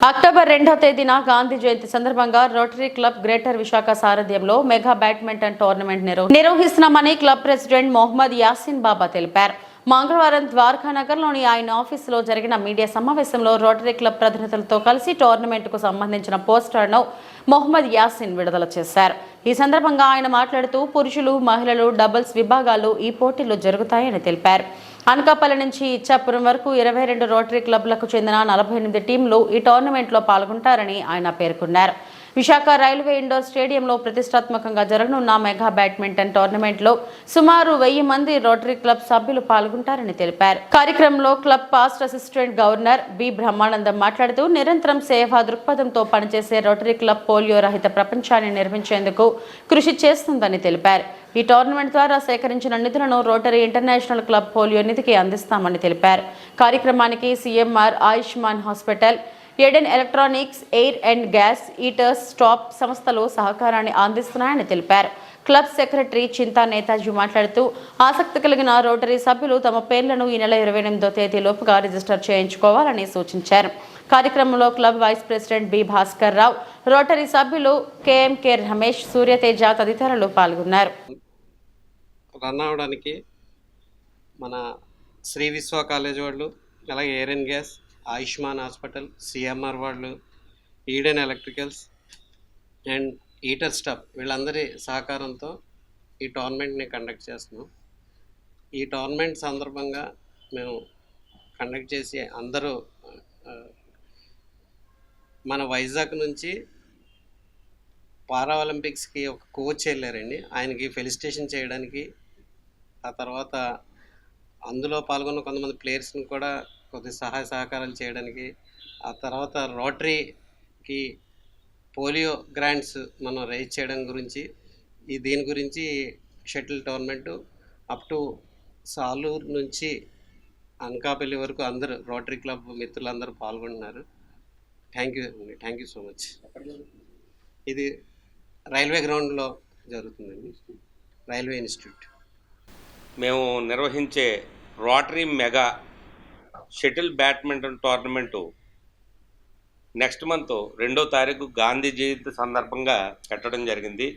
October 2వ తేదీన గాంధీ జయంతి సందర్భంగా రోటరీ క్లబ్ గ్రేటర్ విశాఖ సారథ్యంలో మెగా బ్యాడ్మింటన్ టోర్నమెంట్ నిర్వహిస్తున్నామని క్లబ్ ప్రెసిడెంట్ మొహమ్మద్ యాసిన్ బాబా తెలిపారు. మంగళవారం ద్వారకా నగర్లోని ఆయన ఆఫీసులో జరిగిన మీడియా సమావేశంలో రోటరీ క్లబ్ ప్రతినిధులతో కలిసి టోర్నమెంట్కు సంబంధించిన పోస్టర్ను మొహమ్మద్ యాసిన్ విడుదల చేశారు. ఈ సందర్భంగా ఆయన మాట్లాడుతూ పురుషులు, మహిళలు డబుల్స్ విభాగాలు ఈ పోటీలు జరుగుతాయని తెలిపారు. అనకాపల్లి నుంచి ఇచ్చాపురం వరకు 22 రోటరీ క్లబ్లకు చెందిన 48 టీంలు ఈ టోర్నమెంట్లో పాల్గొంటారని ఆయన పేర్కొన్నారు. విశాఖ రైల్వే ఇండోర్ స్టేడియంలో ప్రతిష్టాత్మకంగా జరగనున్న మెగా బ్యాడ్మింటన్ టోర్నమెంట్లో సుమారు 1000 మంది రోటరీ క్లబ్ సభ్యులు పాల్గొంటారని తెలిపారు. కార్యక్రమంలో club past assistant governor B Brahmanandam మాట్లాడుతూ నిరంతరం సేవా దృక్పథంతో పనిచేసే రోటరీ క్లబ్ పోలియో రహిత ప్రపంచాన్ని నిర్మించేందుకు కృషి చేస్తుందని తెలిపారు. ఈ టోర్నమెంట్ ద్వారా సేకరించిన నిధులను రోటరీ ఇంటర్నేషనల్ క్లబ్ పోలియో నిధికి అందిస్తామని తెలిపారు. కార్యక్రమానికి CMR, Ayushman hospital, Aiden electronics, air and gas, eaters stop సంస్థలు సహకారాన్ని అందిస్తున్నాయని తెలిపారు. క్లబ్ సెక్రటరీ చింతా నేతాజీ మాట్లాడుతూ ఆసక్తి కలిగిన రోటరీ సభ్యులు తమ పేర్లను ఈ నెల 28వ తేదీలోపుగా రిజిస్టర్ చేయించుకోవాలని సూచించారు. కార్యక్రమంలో club vice president B Bhaskar Rao, Rotary సభ్యులు కేఎంకే రమేష్, సూర్యతేజ తదితరులు పాల్గొన్నారు. రన్ అవడానికి మన శ్రీ విశ్వ కాలేజ్ వాళ్ళు, అలాగే air and gas, Ayushman hospital, CMR వాళ్ళు, Eden electricals and eater stop వీళ్ళందరి సహకారంతో ఈ టోర్నమెంట్ని కండక్ట్ చేస్తున్నాం. ఈ టోర్నమెంట్ సందర్భంగా మేము కండక్ట్ చేసి అందరూ మన వైజాగ్ నుంచి పారా ఒలింపిక్స్కి ఒక కోచ్ వెళ్ళారండి. ఆయనకి ఫెలిసిటేషన్ చేయడానికి, ఆ తర్వాత అందులో పాల్గొన్న కొంతమంది ప్లేయర్స్ని కూడా కొద్ది సహాయ సహకారాలు చేయడానికి, ఆ తర్వాత రోటరీకి పోలియో గ్రాంట్స్ మనం రైజ్ చేయడం గురించి, దీని గురించి shuttle tournament up to Saluru నుంచి అనకాపల్లి వరకు అందరూ రోటరీ క్లబ్ మిత్రులందరూ పాల్గొంటున్నారు. Thank you so much. ఇది రైల్వే గ్రౌండ్లో జరుగుతుందండి, రైల్వే ఇన్స్టిట్యూట్. మేము నిర్వహించే rotary mega shuttle badminton tournament next month 2వ తారీఖు గాంధీ జయంతి సందర్భంగా పెట్టడం జరిగింది.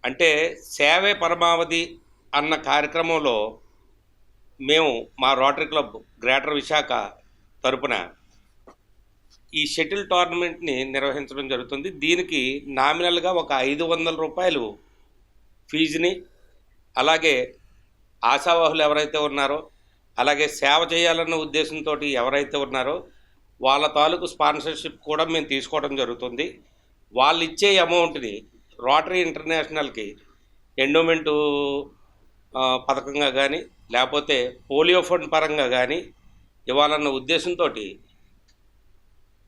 అంటే సేవే పరమావధి అన్న కార్యక్రమంలో మేము మా రోటరీ క్లబ్ గ్రేటర్ విశాఖ తరపున ఈ షటిల్ టోర్నమెంట్ని నిర్వహించడం జరుగుతుంది. దీనికి నామినల్గా ఒక 500 రూపాయలు ఫీజుని, అలాగే ఆశావాహులు ఎవరైతే ఉన్నారో, అలాగే సేవ చేయాలన్న ఉద్దేశంతో ఎవరైతే ఉన్నారో వాళ్ళ తాలూకు స్పాన్సర్షిప్ కూడా మేము తీసుకోవడం జరుగుతుంది. వాళ్ళు ఇచ్చే అమౌంట్ని రోటరీ ఇంటర్నేషనల్కి ఎండోమెంటు పథకంగా కానీ, లేకపోతే పోలియో ఫండ్ పరంగా కానీ ఇవ్వాలన్న ఉద్దేశంతో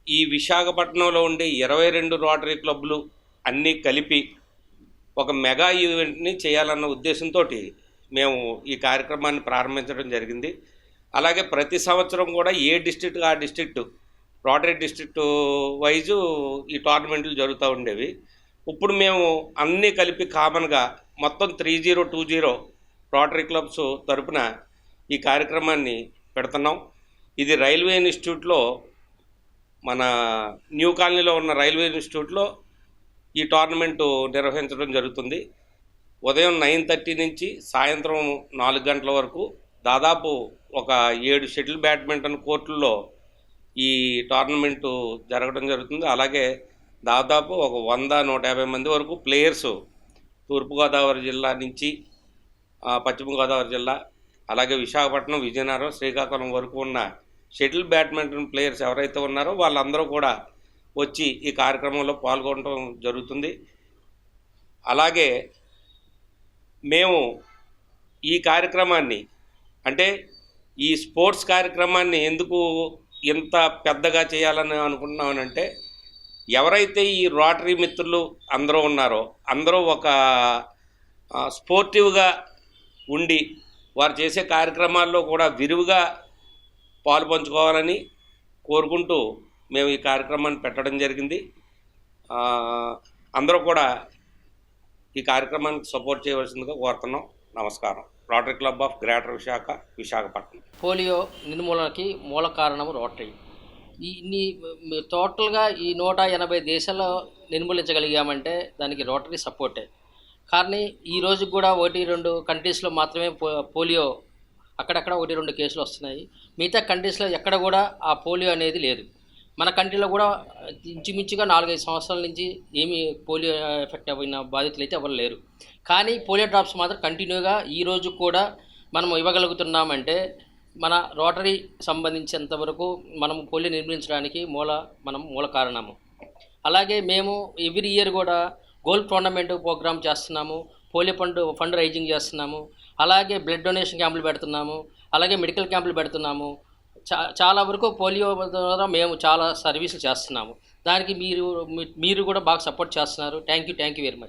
ఈ విశాఖపట్నంలో ఉండే 22 రోటరీ క్లబ్లు అన్నీ కలిపి ఒక మెగా ఈవెంట్ని చేయాలన్న ఉద్దేశంతో మేము ఈ కార్యక్రమాన్ని ప్రారంభించడం జరిగింది. అలాగే ప్రతి సంవత్సరం కూడా ఏ డిస్ట్రిక్ట్ ఆ డిస్ట్రిక్టు రోటరీ డిస్ట్రిక్ట్ వైజు ఈ టోర్నమెంట్లు జరుగుతూ ఉండేవి. ఇప్పుడు మేము అన్నీ కలిపి కామన్గా మొత్తం 3020 రోటరీ క్లబ్స్ తరపున ఈ కార్యక్రమాన్ని పెడుతున్నాం. ఇది రైల్వే ఇన్స్టిట్యూట్లో, మన న్యూ కాలనీలో ఉన్న రైల్వే ఇన్స్టిట్యూట్లో ఈ టోర్నమెంటు నిర్వహించడం జరుగుతుంది. ఉదయం 9:30 నుంచి సాయంత్రం 4 గంటల వరకు దాదాపు ఒక 7 షటిల్ బ్యాడ్మింటన్ కోర్టుల్లో ఈ టోర్నమెంటు జరగడం జరుగుతుంది. అలాగే దాదాపు ఒక 100-150 మంది వరకు ప్లేయర్సు తూర్పుగోదావరి జిల్లా నుంచి పశ్చిమ గోదావరి జిల్లా, అలాగే విశాఖపట్నం, విజయనగరం, శ్రీకాకుళం వరకు ఉన్న షటిల్ బ్యాడ్మింటన్ ప్లేయర్స్ ఎవరైతే ఉన్నారో వాళ్ళందరూ కూడా వచ్చి ఈ కార్యక్రమంలో పాల్గొనడం జరుగుతుంది. అలాగే మేము ఈ కార్యక్రమాన్ని, అంటే ఈ స్పోర్ట్స్ కార్యక్రమాన్ని ఎందుకు ఇంత పెద్దగా చేయాలని అనుకుంటున్నామనంటే, ఎవరైతే ఈ రోటరీ మిత్రులు అందరూ ఉన్నారో అందరూ ఒక స్పోర్టివ్గా ఉండి వారు చేసే కార్యక్రమాల్లో కూడా విరివిగా పాలుపంచుకోవాలని కోరుకుంటూ మేము ఈ కార్యక్రమాన్ని పెట్టడం జరిగింది. అందరూ కూడా ఈ కార్యక్రమానికి సపోర్ట్ చేయవలసిందిగా కోరుతున్నాం. నమస్కారం. Rotary club of greater Visakha, Visakhapatnam. Polio నిర్మూలనకి మూల కారణం రోటరీ. టోటల్గా ఈ 180 దేశాల్లో నిర్మూలించగలిగామంటే దానికి రోటరీ సపోర్టే. కానీ ఈ రోజు కూడా 1-2 కంట్రీస్లో మాత్రమే పోలియో అక్కడక్కడ 1-2 కేసులు వస్తున్నాయి. మిగతా కంట్రీస్లో ఎక్కడ కూడా ఆ పోలియో అనేది లేదు. మన కంట్రీలో కూడా ఇంచుమించుగా 4-5 సంవత్సరాల నుంచి ఏమీ పోలియో ఎఫెక్ట్ అయిన బాధితులు అయితే ఎవరు లేరు. కానీ పోలియో డ్రాప్స్ మాత్రం కంటిన్యూగా ఈ రోజు కూడా మనం ఇవ్వగలుగుతున్నామంటే మన రోటరీ సంబంధించినంత వరకు మనం పోలియో నిర్మించడానికి మూల కారణము. అలాగే మేము ఎవ్రీ ఇయర్ కూడా గోల్డ్ టోర్నమెంట్ ప్రోగ్రామ్ చేస్తున్నాము, పోలియో ఫండ్ రైజింగ్ చేస్తున్నాము, అలాగే బ్లడ్ డొనేషన్ క్యాంపులు పెడుతున్నాము, అలాగే మెడికల్ క్యాంపులు పెడుతున్నాము. చాలా వరకు పోలియో ద్వారా మేము చాలా సర్వీసులు చేస్తున్నాము. దానికి మీరు కూడా బాగా సపోర్ట్ చేస్తున్నారు. Thank you very much.